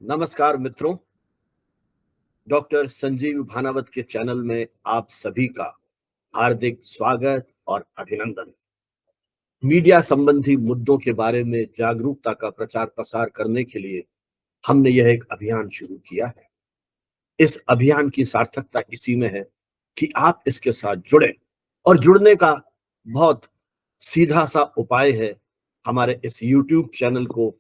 नमस्कार मित्रों। डॉक्टर संजीव भानावत के चैनल में आप सभी का हार्दिक स्वागत और अभिनंदन। मीडिया संबंधी मुद्दों के बारे में जागरूकता का प्रचार प्रसार करने के लिए हमने यह एक अभियान शुरू किया है। इस अभियान की सार्थकता इसी में है कि आप इसके साथ जुड़े, और जुड़ने का बहुत सीधा सा उपाय है, हमारे इस YouTube चैनल को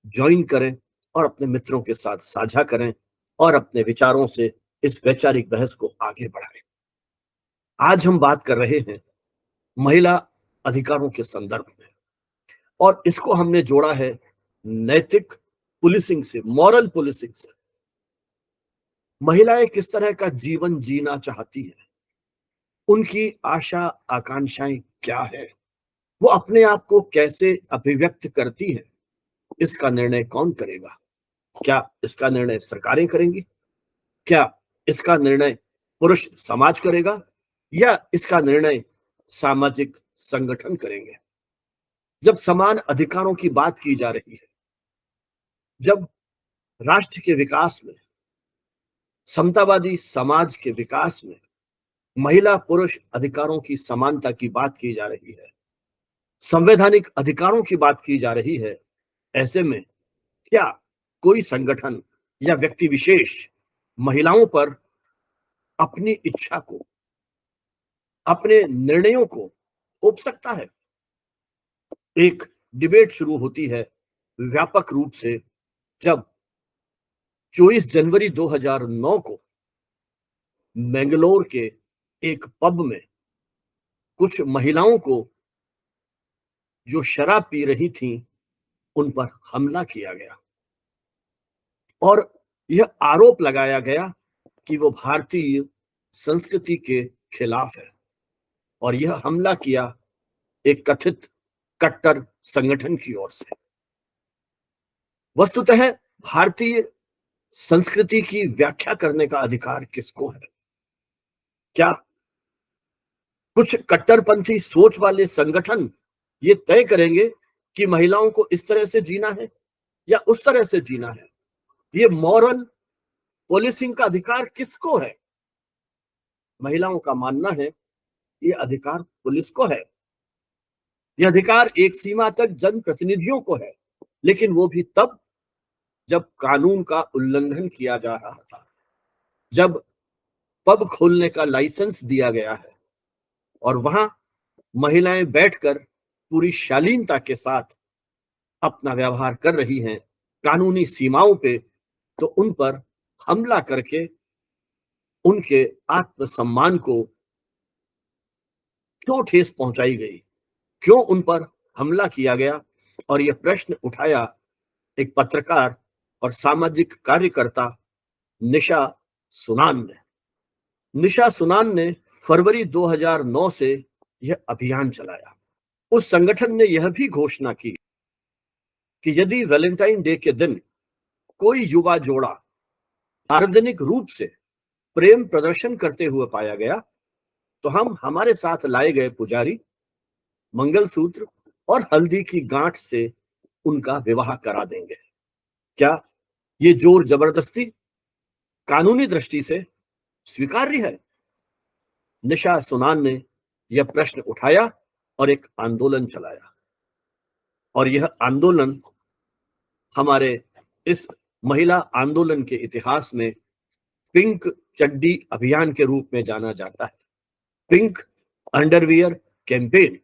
ज्वाइन करें और अपने मित्रों के साथ साझा करें और अपने विचारों से इस वैचारिक बहस को आगे बढ़ाएं। आज हम बात कर रहे हैं महिला अधिकारों के संदर्भ में, और इसको हमने जोड़ा है नैतिक पुलिसिंग से, मॉरल पुलिसिंग से। महिलाएं किस तरह का जीवन जीना चाहती हैं, उनकी आशा आकांक्षाएं क्या है, वो अपने आप को कैसे अभिव्यक्त करती हैं, इसका निर्णय कौन करेगा? क्या इसका निर्णय सरकारें करेंगी? क्या इसका निर्णय पुरुष समाज करेगा, या इसका निर्णय सामाजिक संगठन करेंगे? जब समान अधिकारों की बात की जा रही है, जब राष्ट्र के विकास में, समतावादी समाज के विकास में महिला पुरुष अधिकारों की समानता की बात की जा रही है, संवैधानिक अधिकारों की बात की जा रही है, ऐसे में क्या कोई संगठन या व्यक्ति विशेष महिलाओं पर अपनी इच्छा को, अपने निर्णयों को थोप सकता है? एक डिबेट शुरू होती है व्यापक रूप से जब 24 जनवरी 2009 को मैंगलोर के एक पब में कुछ महिलाओं को, जो शराब पी रही थीं, उन पर हमला किया गया और यह आरोप लगाया गया कि वो भारतीय संस्कृति के खिलाफ है, और यह हमला किया एक कथित कट्टर संगठन की ओर से। वस्तुतः भारतीय संस्कृति की व्याख्या करने का अधिकार किसको है? क्या कुछ कट्टरपंथी सोच वाले संगठन ये तय करेंगे कि महिलाओं को इस तरह से जीना है या उस तरह से जीना है? ये मॉरल पुलिसिंग का अधिकार किसको है? महिलाओं का मानना है ये अधिकार पुलिस को है, यह अधिकार एक सीमा तक जनप्रतिनिधियों को है, लेकिन वो भी तब जब कानून का उल्लंघन किया जा रहा था, जब पब खोलने का लाइसेंस दिया गया है और वहां महिलाएं बैठकर पूरी शालीनता के साथ अपना व्यवहार कर रही हैं कानूनी सीमाओं पे, तो उन पर हमला करके उनके आत्मसम्मान को क्यों ठेस पहुंचाई गई, क्यों उन पर हमला किया गया? और यह प्रश्न उठाया एक पत्रकार और सामाजिक कार्यकर्ता निशा सुनान ने। निशा सुनान ने फरवरी 2009 से यह अभियान चलाया। उस संगठन ने यह भी घोषणा की कि यदि वैलेंटाइन डे के दिन कोई युवा जोड़ा सार्वजनिक रूप से प्रेम प्रदर्शन करते हुए पाया गया, तो हम हमारे साथ लाए गए पुजारी, मंगलसूत्र और हल्दी की गांठ से उनका विवाह करा देंगे। क्या ये जोर जबरदस्ती कानूनी दृष्टि से स्वीकार्य है? निशा सुनान ने यह प्रश्न उठाया और एक आंदोलन चलाया, और यह आंदोलन हमारे इस महिला आंदोलन के इतिहास में पिंक चड्डी अभियान के रूप में जाना जाता है, पिंक अंडरवियर कैंपेन।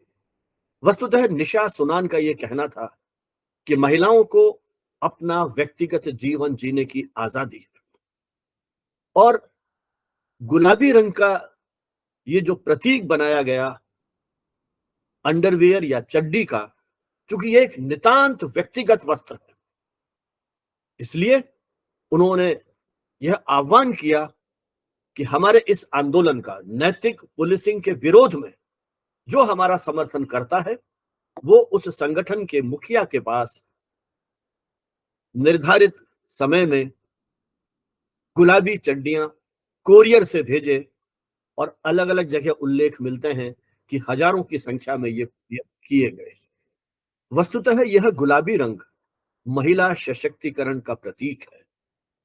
वस्तुतः निशा सुनान का यह कहना था कि महिलाओं को अपना व्यक्तिगत जीवन जीने की आजादी है, और गुलाबी रंग का ये जो प्रतीक बनाया गया अंडरवियर या चड्डी का, क्योंकि ये एक नितांत व्यक्तिगत वस्त्र है, इसलिए उन्होंने यह आह्वान किया कि हमारे इस आंदोलन का, नैतिक पुलिसिंग के विरोध में जो हमारा समर्थन करता है, वो उस संगठन के मुखिया के पास निर्धारित समय में गुलाबी चड्डियां कोरियर से भेजे। और अलग अलग जगह उल्लेख मिलते हैं कि हजारों की संख्या में ये किए गए। वस्तुतः यह गुलाबी रंग महिला सशक्तिकरण का प्रतीक है,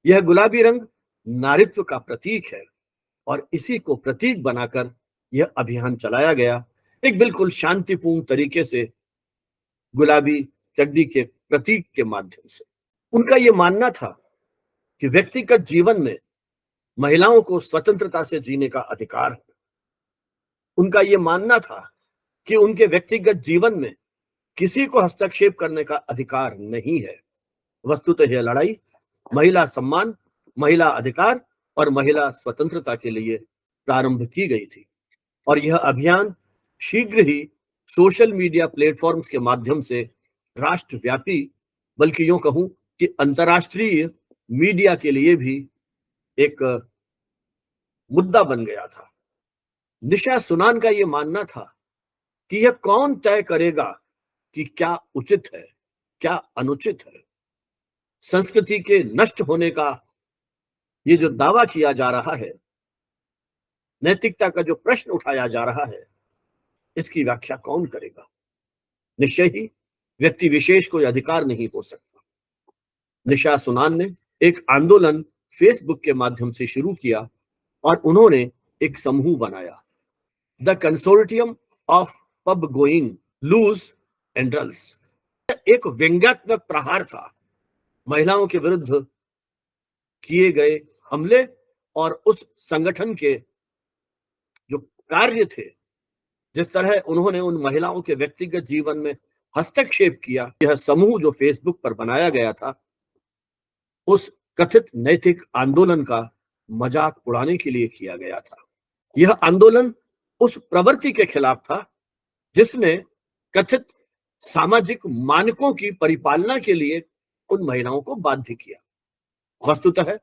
यह गुलाबी रंग नारित्व का प्रतीक है और इसी को प्रतीक बनाकर यह अभियान चलाया गया, एक बिल्कुल शांतिपूर्ण तरीके से, गुलाबी चड्डी के प्रतीक के माध्यम से। उनका यह मानना था कि व्यक्तिगत जीवन में महिलाओं को स्वतंत्रता से जीने का अधिकार है। उनका यह मानना था कि उनके व्यक्तिगत जीवन में किसी को हस्तक्षेप करने का अधिकार नहीं है। वस्तुतः यह लड़ाई महिला सम्मान, महिला अधिकार और महिला स्वतंत्रता के लिए प्रारंभ की गई थी और यह अभियान शीघ्र ही सोशल मीडिया प्लेटफॉर्म्स के माध्यम से राष्ट्रव्यापी, बल्कि यूं कहूं कि अंतर्राष्ट्रीय मीडिया के लिए भी एक मुद्दा बन गया था। निशा सुनान का यह मानना था कि यह कौन तय करेगा कि क्या उचित है, क्या अनुचित है। संस्कृति के नष्ट होने का ये जो दावा किया जा रहा है, नैतिकता का जो प्रश्न उठाया जा रहा है, इसकी व्याख्या कौन करेगा? निश्चय ही व्यक्ति विशेष कोई अधिकार नहीं हो सकता। निशा सुनान ने एक आंदोलन फेसबुक के माध्यम से शुरू किया और उन्होंने एक समूह बनाया, the consortium of pub going loose and रल्स। एक व्यंग्यात्मक प्रहार था महिलाओं के विरुद्ध किए गए हमले और उस संगठन के जो कार्य थे, जिस तरह उन्होंने उन महिलाओं के व्यक्तिगत जीवन में हस्तक्षेप किया। यह समूह जो फेसबुक पर बनाया गया था, उस कथित नैतिक आंदोलन का मजाक उड़ाने के लिए किया गया था। यह आंदोलन उस प्रवृत्ति के खिलाफ था जिसने कथित सामाजिक मानकों की परिपालना के लिए उन महिलाओं को बाध्य किया। वस्तुतः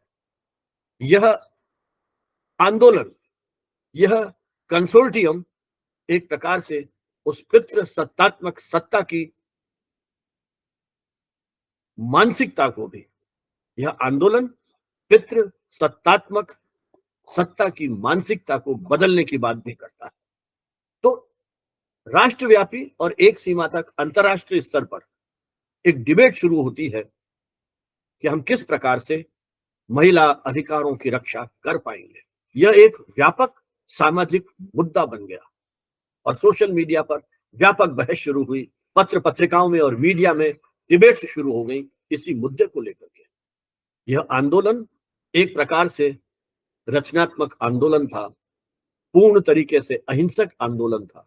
यह आंदोलन, यह कंसोर्टियम एक प्रकार से उस पितृ सत्तात्मक सत्ता की मानसिकता को भी, यह आंदोलन पितृ सत्तात्मक सत्ता की मानसिकता को बदलने की बात भी करता है। तो राष्ट्रव्यापी और एक सीमा तक अंतरराष्ट्रीय स्तर पर एक डिबेट शुरू होती है कि हम किस प्रकार से महिला अधिकारों की रक्षा कर पाएंगे। यह एक व्यापक सामाजिक मुद्दा बन गया और सोशल मीडिया पर व्यापक बहस शुरू हुई, पत्र पत्रिकाओं में और मीडिया में डिबेट शुरू हो गई इसी मुद्दे को लेकर के। यह आंदोलन एक प्रकार से रचनात्मक आंदोलन था, पूर्ण तरीके से अहिंसक आंदोलन था,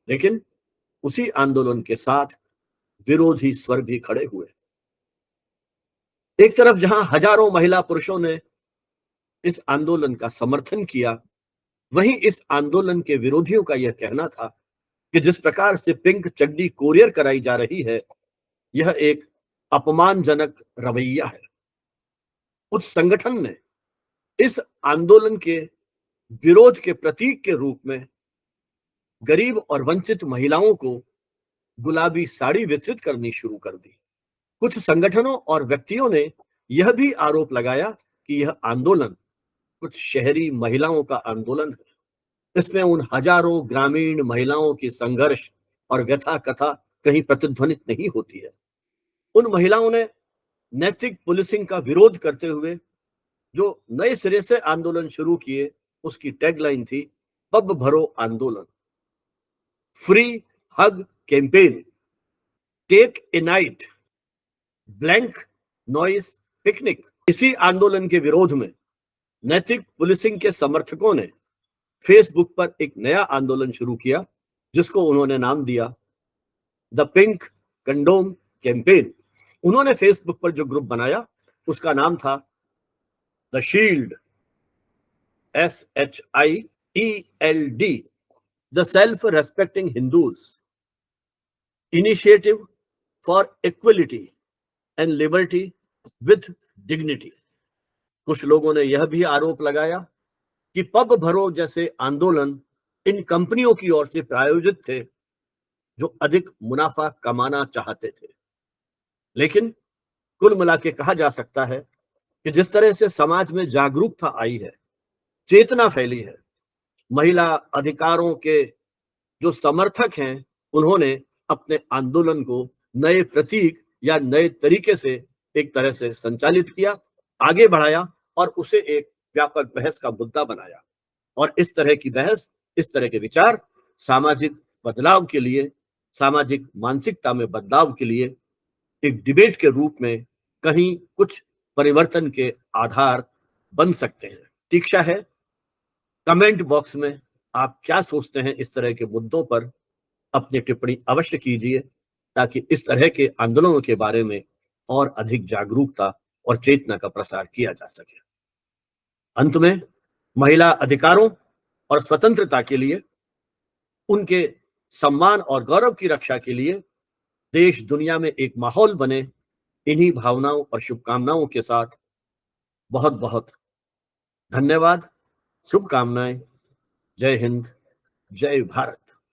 लेकिन उसी आंदोलन के साथ विरोधी स्वर भी खड़े हुए। एक तरफ जहां हजारों महिला पुरुषों ने इस आंदोलन का समर्थन किया, वहीं इस आंदोलन के विरोधियों का यह कहना था कि जिस प्रकार से पिंक चड्डी कोरियर कराई जा रही है, यह एक अपमानजनक रवैया है। उस संगठन ने इस आंदोलन के विरोध के प्रतीक के रूप में गरीब और वंचित महिलाओं को गुलाबी साड़ी वितरित करनी शुरू कर दी। कुछ संगठनों और व्यक्तियों ने यह भी आरोप लगाया कि यह आंदोलन कुछ शहरी महिलाओं का आंदोलन है। इसमें उन हजारों ग्रामीण महिलाओं की संघर्ष और व्यथा कथा कहीं प्रतिध्वनित नहीं होती है। उन महिलाओं ने नैतिक पुलिसिंग का विरोध करते हुए जो नए सिरे से आंदोलन शुरू किए, उसकी टैगलाइन थी, पब भरो आंदोलन, free hug campaign, take a night, blank noise picnic. इसी आंदोलन के विरोध में नैतिक पुलिसिंग के समर्थकों ने फेसबुक पर एक नया आंदोलन शुरू किया, जिसको उन्होंने नाम दिया द पिंक कंडोम कैंपेन। उन्होंने फेसबुक पर जो ग्रुप बनाया, उसका नाम था the shield, SHIELD, the self respecting Hindus initiative for equality and liberty with dignity. कुछ लोगों ने यह भी आरोप लगाया कि पब भरो जैसे आंदोलन इन कंपनियों की ओर से प्रायोजित थे जो अधिक मुनाफा कमाना चाहते थे। लेकिन कुल मिला के कहा जा सकता है कि जिस तरह से समाज में जागरूकता आई है, चेतना फैली है, महिला अधिकारों के जो समर्थक हैं, उन्होंने अपने आंदोलन को नए प्रतीक या नए तरीके से एक तरह से संचालित किया, आगे बढ़ाया और उसे एक व्यापक बहस का मुद्दा बनाया। और इस तरह की बहस, इस तरह के विचार सामाजिक बदलाव के लिए, सामाजिक मानसिकता में बदलाव के लिए एक डिबेट के रूप में कहीं कुछ परिवर्तन के आधार बन सकते हैं। शिक्षा है, कमेंट बॉक्स में आप क्या सोचते हैं इस तरह के मुद्दों पर अपनी टिप्पणी अवश्य कीजिए, ताकि इस तरह के आंदोलनों के बारे में और अधिक जागरूकता और चेतना का प्रसार किया जा सके। अंत में, महिला अधिकारों और स्वतंत्रता के लिए, उनके सम्मान और गौरव की रक्षा के लिए देश दुनिया में एक माहौल बने, इन्हीं भावनाओं और शुभकामनाओं के साथ बहुत बहुत धन्यवाद, शुभकामनाएं। जय हिंद, जय भारत।